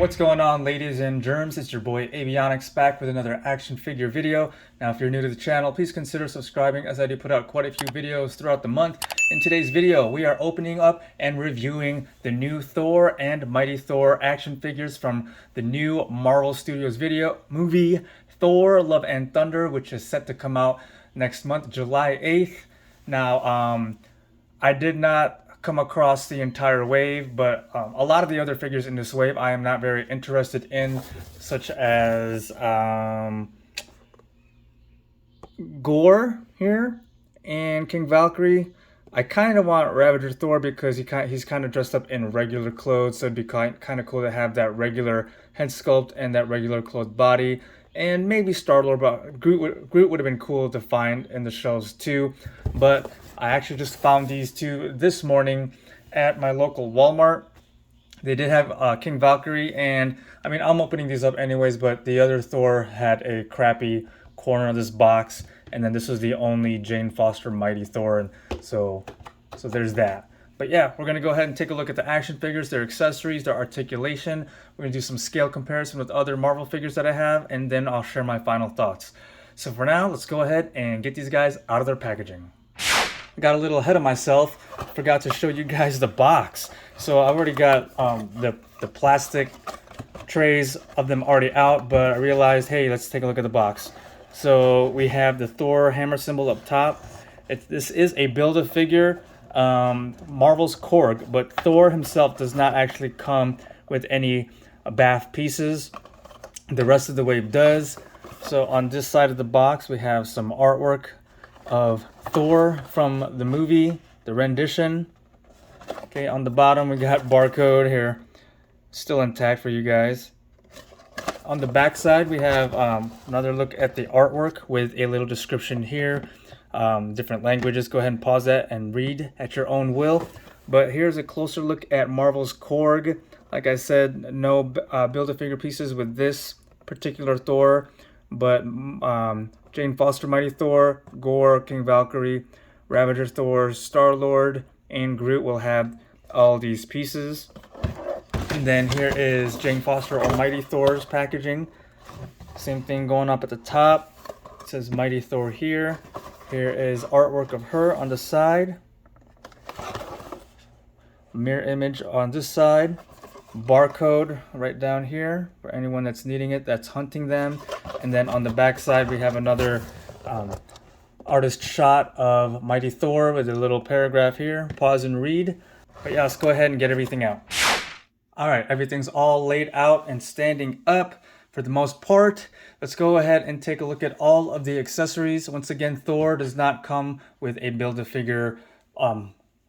What's going on, ladies and germs? It's your boy Avionyx back with another action figure video. Now, if you're new to the channel, please consider subscribing as I do put out quite a few videos throughout the month. In today's video, we are opening up and reviewing the new Thor and Mighty Thor action figures from the new Marvel Studios movie Thor: Love and Thunder, which is set to come out next month, July 8th. Now, I did not come across the entire wave, but a lot of the other figures in this wave I am not very interested in, such as Gore here and King Valkyrie. I kind of want Ravager Thor because he's kind of dressed up in regular clothes, so it'd be kind of cool to have that regular head sculpt and that regular clothed body. And maybe Star-Lord, but Groot would have been cool to find in the shelves too. But I actually just found these two this morning at my local Walmart. They did have King Valkyrie, and I mean, I'm opening these up anyways, but the other Thor had a crappy corner of this box, and then this was the only Jane Foster Mighty Thor, and so there's that. But yeah, we're going to go ahead and take a look at the action figures, their accessories, their articulation. We're going to do some scale comparison with other Marvel figures that I have, and then I'll share my final thoughts. So for now, let's go ahead and get these guys out of their packaging. I got a little ahead of myself, forgot to show you guys the box. So I already got the plastic trays of them already out, but I realized, hey, let's take a look at the box. So we have the Thor hammer symbol up top. This is a Build-A-Figure Marvel's Korg, but Thor himself does not actually come with any bath pieces. The rest of the wave does. So on this side of the box, we have some artwork of Thor from the movie, the rendition. Okay, on the bottom we got barcode here, still intact for you guys. On the back side we have another look at the artwork with a little description here, different languages. Go ahead and pause that and read at your own will. But here's a closer look at Marvel's Korg. Like I said, no Build-A-Figure pieces with this particular Thor, but Jane Foster Mighty Thor, Gore, King Valkyrie, Ravager Thor, Star-Lord, and Groot will have all these pieces. And then here is Jane Foster or Mighty Thor's packaging. Same thing going up at the top. It says Mighty Thor here. Here is artwork of her on the side. Mirror image on this side. Barcode right down here for anyone that's needing it, that's hunting them. And then on the back side we have another artist shot of Mighty Thor with a little paragraph here. Pause and read. But yeah, let's go ahead and get everything out. All right, everything's all laid out and standing up for the most part. Let's go ahead and take a look at all of the accessories. Once again, Thor does not come with a Build-A-Figure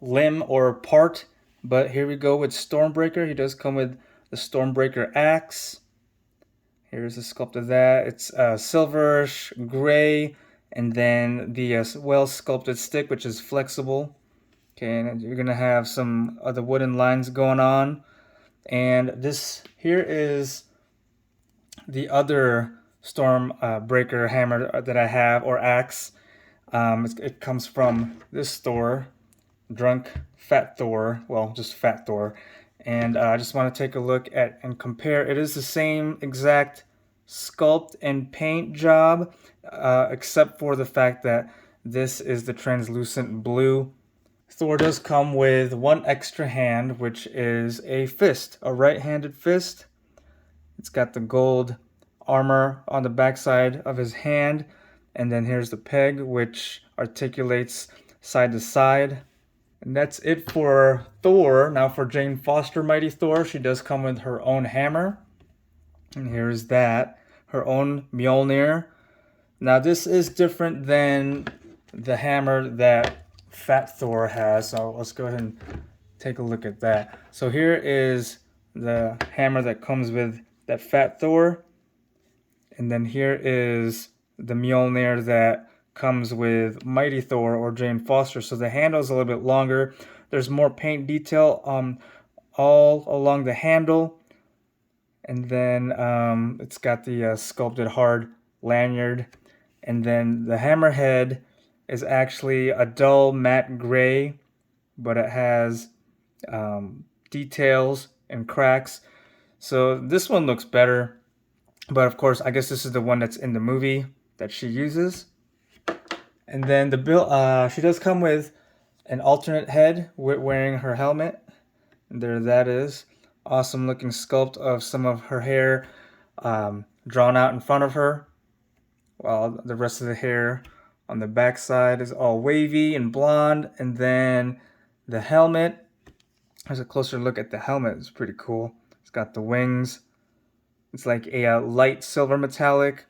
limb or part. But here we go with Stormbreaker. He does come with the Stormbreaker axe. Here's a sculpt of that. It's silverish gray, and then the well-sculpted stick, which is flexible. Okay, and you're gonna have some other wooden lines going on. And this here is the other Stormbreaker hammer that I have, or axe. It comes from this Thor, Drunk Fat Thor, well, just Fat Thor. And I just want to take a look at and compare. It is the same exact sculpt and paint job, except for the fact that this is the translucent blue. Thor does come with one extra hand, which is a fist, a right-handed fist. It's got the gold armor on the backside of his hand, and then here's the peg, which articulates side to side. And that's it for Thor. Now for Jane Foster Mighty Thor, she does come with her own hammer. And here's that, her own Mjolnir. Now this is different than the hammer that Fat Thor has, so let's go ahead and take a look at that. So here is the hammer that comes with that Fat Thor. And then here is the Mjolnir that comes with Mighty Thor or Jane Foster. So the handle is a little bit longer. There's more paint detail all along the handle. And then it's got the sculpted hard lanyard. And then the hammerhead is actually a dull matte gray, but it has details and cracks. So this one looks better, but of course, I guess this is the one that's in the movie that she uses. And then the bill, she does come with an alternate head wearing her helmet. And there that is. Awesome looking sculpt of some of her hair drawn out in front of her, while the rest of the hair on the back side is all wavy and blonde. And then the helmet, there's a closer look at the helmet. It's pretty cool. It's got the wings. It's like a light silver metallic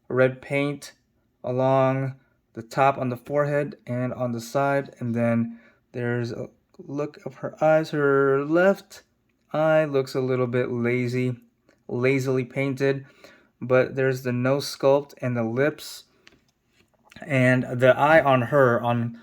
red paint along the top on the forehead and on the side. And then there's a look of her eyes. Her left eye looks a little bit lazily painted, but there's the nose sculpt and the lips. And the eye on her, on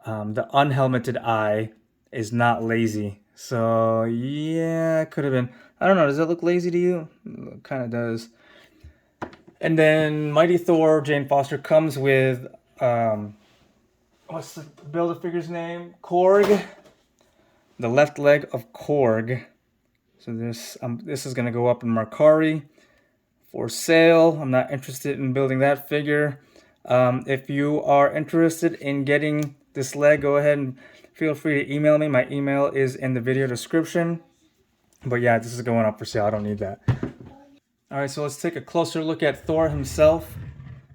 the unhelmeted eye, is not lazy. So yeah, it could have been. I don't know. Does it look lazy to you? It kind of does. And then Mighty Thor, Jane Foster, comes with what's the Build-A-Figure's name? Korg. The left leg of Korg. So this is gonna go up in Mercari for sale. I'm not interested in building that figure. If you are interested in getting this leg, go ahead and feel free to email me. My email is in the video description. But yeah, this is going up for sale. I don't need that. All right, so let's take a closer look at Thor himself.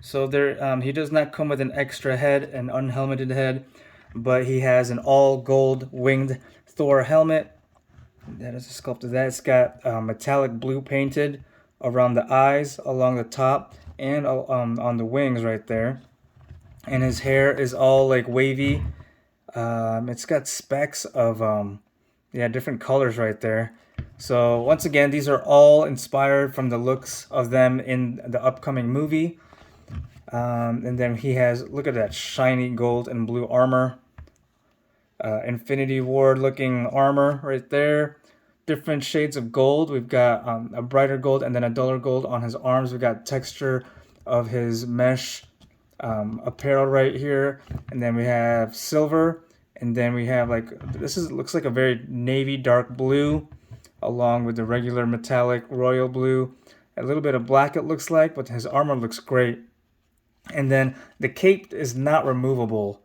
So there, he does not come with an extra head, an unhelmeted head, but he has an all gold winged Thor helmet. That is a sculpt of that. It's got metallic blue painted around the eyes, along the top, and on the wings right there. And his hair is all like wavy. It's got specks of different colors right there. So once again, these are all inspired from the looks of them in the upcoming movie. And then he has, look at that shiny gold and blue armor. Infinity Ward looking armor right there. Different shades of gold. We've got a brighter gold and then a duller gold on his arms. We've got texture of his mesh apparel right here. And then we have silver. And then we have looks like a very navy dark blue, along with the regular metallic royal blue. A little bit of black it looks like, but his armor looks great. And then the cape is not removable.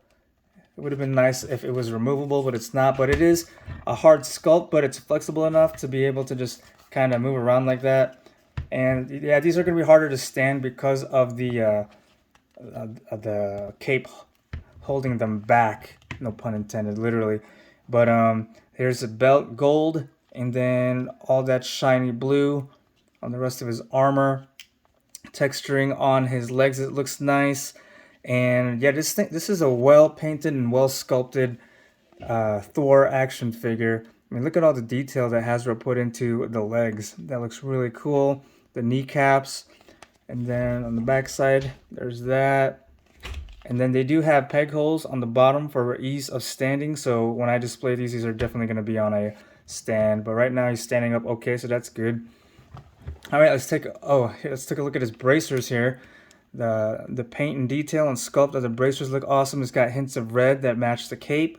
It would have been nice if it was removable, but it's not. But it is a hard sculpt, but it's flexible enough to be able to just kind of move around like that. And yeah, these are going to be harder to stand because of the cape holding them back. No pun intended, literally. But here's the belt, gold, and then all that shiny blue on the rest of his armor. Texturing on his legs, it looks nice. And yeah, this is a well painted and well sculpted Thor action figure. I mean, look at all the detail that Hasbro put into the legs. That looks really cool. The kneecaps, and then on the back side, there's that. And then they do have peg holes on the bottom for ease of standing. So when I display these are definitely going to be on a stand. But right now he's standing up okay, so that's good. All right, let's take a look at his bracers here. The paint and detail and sculpt of the bracers look awesome. It's got hints of red that match the cape.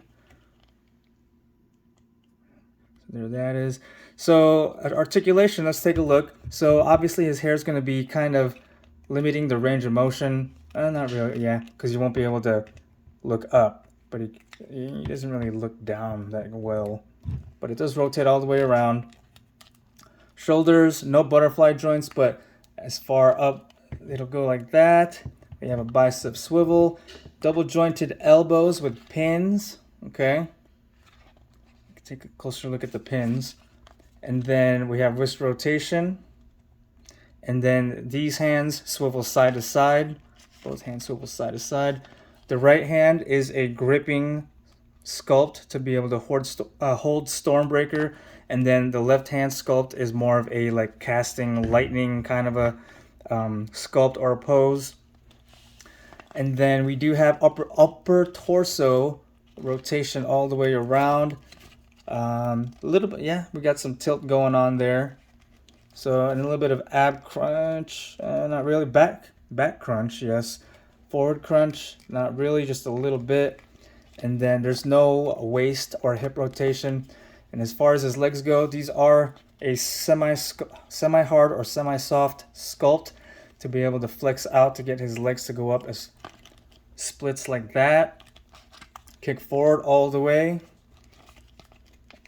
So there that is. So articulation, let's take a look. So obviously his hair is going to be kind of limiting the range of motion. Not really, yeah, because you won't be able to look up. But he doesn't really look down that well. But it does rotate all the way around. Shoulders, no butterfly joints, but as far up, it'll go like that. We have a bicep swivel, double jointed elbows with pins. Okay. Take a closer look at the pins. And then we have wrist rotation. And then these hands swivel side to side. Both hands swivel side to side. The right hand is a gripping sculpt to be able to hold Stormbreaker, and then the left hand sculpt is more of a like casting lightning kind of a sculpt or a pose. And then we do have upper torso rotation all the way around. A little bit, yeah, we got some tilt going on there. So, and a little bit of ab crunch, not really, back crunch, yes. Forward crunch, not really, just a little bit. And then there's no waist or hip rotation. And as far as his legs go, these are a semi-hard or semi-soft sculpt to be able to flex out to get his legs to go up as splits like that. Kick forward all the way.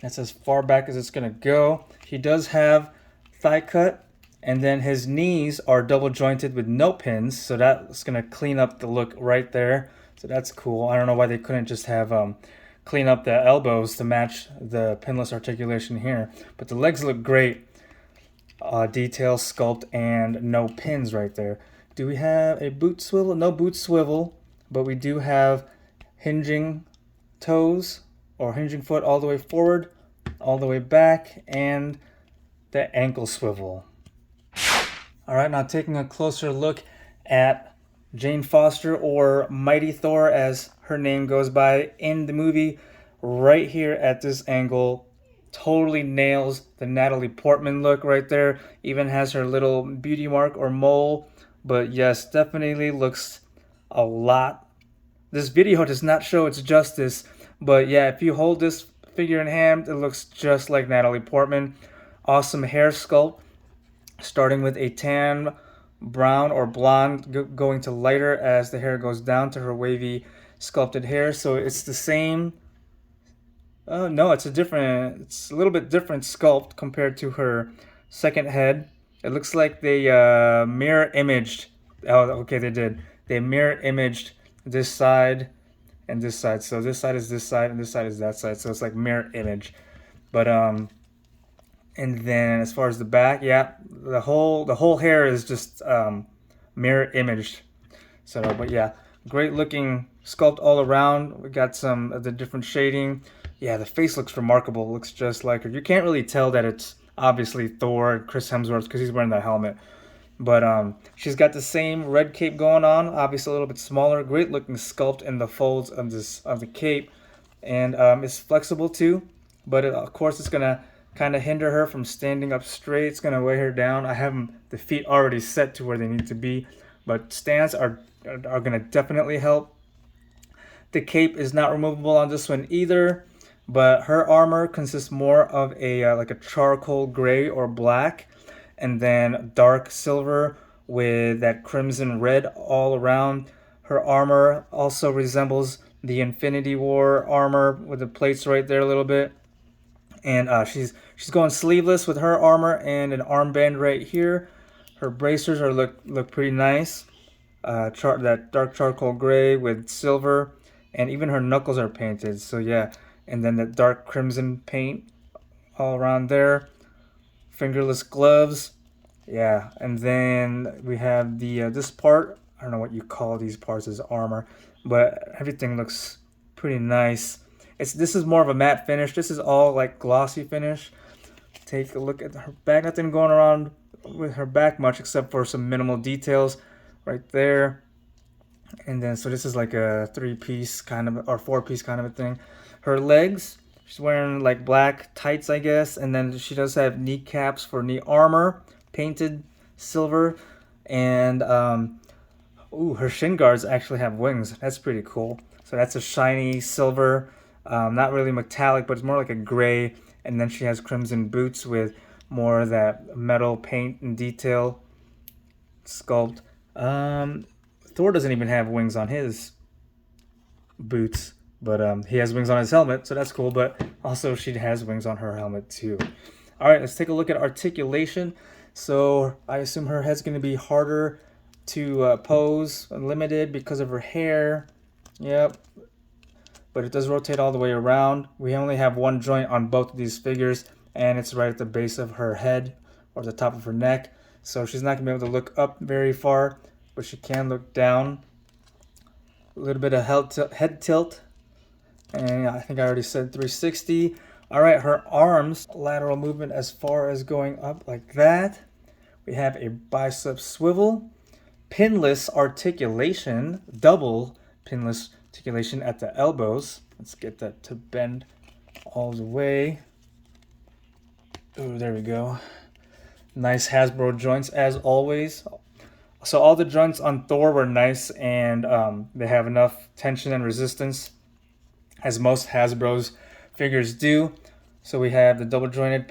That's as far back as it's gonna go. He does have thigh cut, and then his knees are double jointed with no pins, so that's gonna clean up the look right there. So that's cool. I don't know why they couldn't just have clean up the elbows to match the pinless articulation here. But the legs look great. Detail, sculpt, and no pins right there. Do we have a boot swivel? No boot swivel, but we do have hinging toes or hinging foot all the way forward, all the way back, and the ankle swivel. All right, now taking a closer look at Jane Foster, or Mighty Thor as her name goes by in the movie, right here at this angle. Totally nails the Natalie Portman look right there. Even has her little beauty mark or mole. But yes, definitely looks a lot. This video does not show its justice. But yeah, if you hold this figure in hand, it looks just like Natalie Portman. Awesome hair sculpt. Starting with a tan, brown, or blonde, going to lighter as the hair goes down to her wavy sculpted hair. So it's the same. No, it's a little bit different sculpt compared to her second head. It looks like they mirror imaged. Oh, okay, they did. They mirror imaged this side and this side. So this side is this side and this side is that side. So it's like mirror image. But and then as far as the back, yeah, the whole hair is just mirror imaged. So, but yeah, great looking sculpt all around. We got some of the different shading. Yeah, the face looks remarkable. It looks just like her. You can't really tell that it's obviously Thor, Chris Hemsworth, because he's wearing that helmet. But she's got the same red cape going on, obviously a little bit smaller. Great looking sculpt in the folds of the cape, and it's flexible too. But of course, it's gonna kind of hinder her from standing up straight. It's gonna weigh her down. I have the feet already set to where they need to be, but stands are gonna definitely help. The cape is not removable on this one either, but her armor consists more of a like a charcoal gray or black, and then dark silver with that crimson red all around. Her armor also resembles the Infinity War armor with the plates right there a little bit. And she's going sleeveless with her armor and an armband right here. Her bracers look pretty nice. That dark charcoal gray with silver, and even her knuckles are painted. So yeah, and then the dark crimson paint all around there. Fingerless gloves. Yeah, and then we have the this part. I don't know what you call these parts as armor, but everything looks pretty nice. This is more of a matte finish. This is all like glossy finish. Take a look at her back. Nothing going around with her back much except for some minimal details right there. And then so this is like a 3-piece kind of or 4-piece kind of a thing. Her legs, she's wearing like black tights, I guess, and then she does have kneecaps for knee armor, painted silver, and her shin guards actually have wings. That's pretty cool. So that's a shiny silver. Not really metallic, but it's more like a gray. And then she has crimson boots with more of that metal paint and detail sculpt. Thor doesn't even have wings on his boots, but he has wings on his helmet, so that's cool. But also she has wings on her helmet too. All right, let's take a look at articulation. So I assume her head's going to be harder to pose, limited because of her hair. Yep. But it does rotate all the way around. We only have one joint on both of these figures, and it's right at the base of her head or the top of her neck. So she's not going to be able to look up very far, but she can look down. A little bit of head tilt. And I think I already said 360. All right, her arms, lateral movement as far as going up like that. We have a bicep swivel, pinless articulation, double pinless articulation at the elbows. Let's get that to bend all the way. Oh, there we go. Nice Hasbro joints as always. So all the joints on Thor were nice, and they have enough tension and resistance as most Hasbro's figures do. So we have the double jointed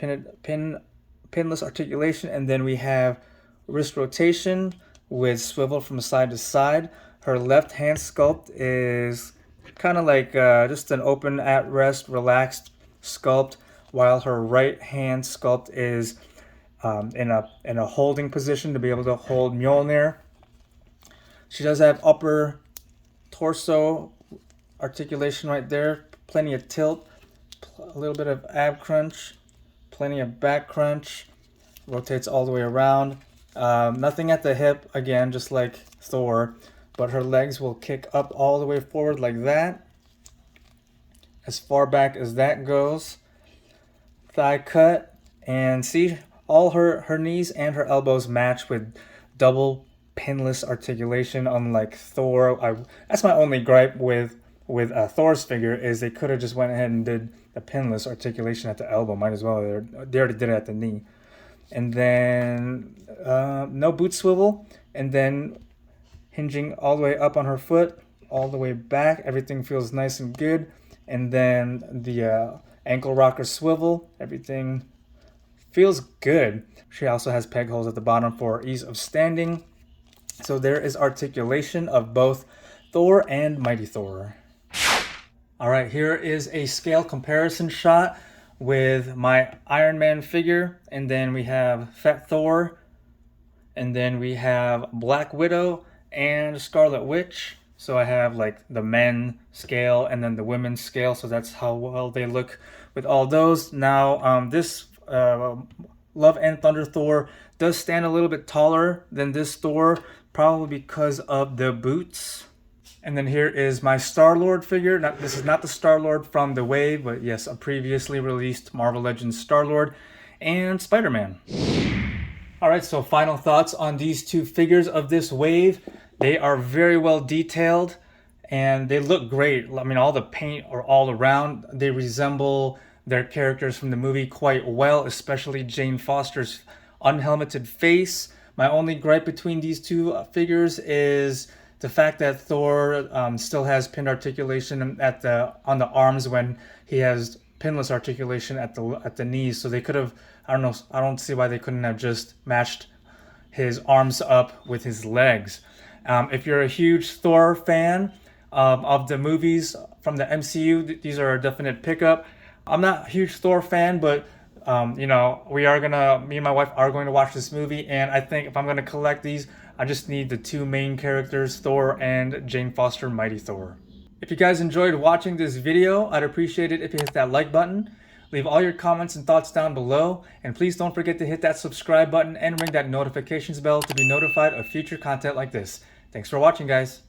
pinless articulation, and then we have wrist rotation with swivel from side to side. Her left hand sculpt is kind of like just an open at rest, relaxed sculpt, while her right hand sculpt is in a holding position to be able to hold Mjolnir. She does have upper torso articulation right there, plenty of tilt, a little bit of ab crunch, plenty of back crunch, rotates all the way around. Nothing at the hip, again, just like Thor, but her legs will kick up all the way forward like that, as far back as that goes. Thigh cut, and see, all her knees and her elbows match with double pinless articulation, unlike Thor. That's my only gripe with Thor's figure, is they could have just went ahead and did the pinless articulation at the elbow. Might as well. They already did it at the knee. And then no boot swivel, and then hinging all the way up on her foot, all the way back. Everything feels nice and good. And then the ankle rocker swivel, everything feels good. She also has peg holes at the bottom for ease of standing. So there is articulation of both Thor and Mighty Thor. All right, here is a scale comparison shot with my Iron Man figure, and then we have Fat Thor, and then we have Black Widow and Scarlet Witch. So I have like the men scale and then the women's scale, so that's how well they look with all those. Now this Love and Thunder Thor does stand a little bit taller than this Thor, probably because of the boots. And then here is my Star-Lord figure. This is not the Star-Lord from the wave, but yes, a previously released Marvel Legends Star-Lord and Spider-Man. All right, so final thoughts on these two figures of this wave. They are very well detailed and they look great. I mean, all the paint are all around. They resemble their characters from the movie quite well, especially Jane Foster's unhelmeted face. My only gripe between these two figures is the fact that Thor still has pinned articulation on the arms when he has pinless articulation at the knees. So they could have, I don't know, I don't see why they couldn't have just matched his arms up with his legs. If you're a huge Thor fan of the movies from the MCU, these are a definite pickup. I'm not a huge Thor fan, but you know, me and my wife are going to watch this movie, and I think if I'm gonna collect these, I just need the two main characters, Thor and Jane Foster, Mighty Thor. If you guys enjoyed watching this video, I'd appreciate it if you hit that like button. Leave all your comments and thoughts down below, and please don't forget to hit that subscribe button and ring that notifications bell to be notified of future content like this. Thanks for watching, guys.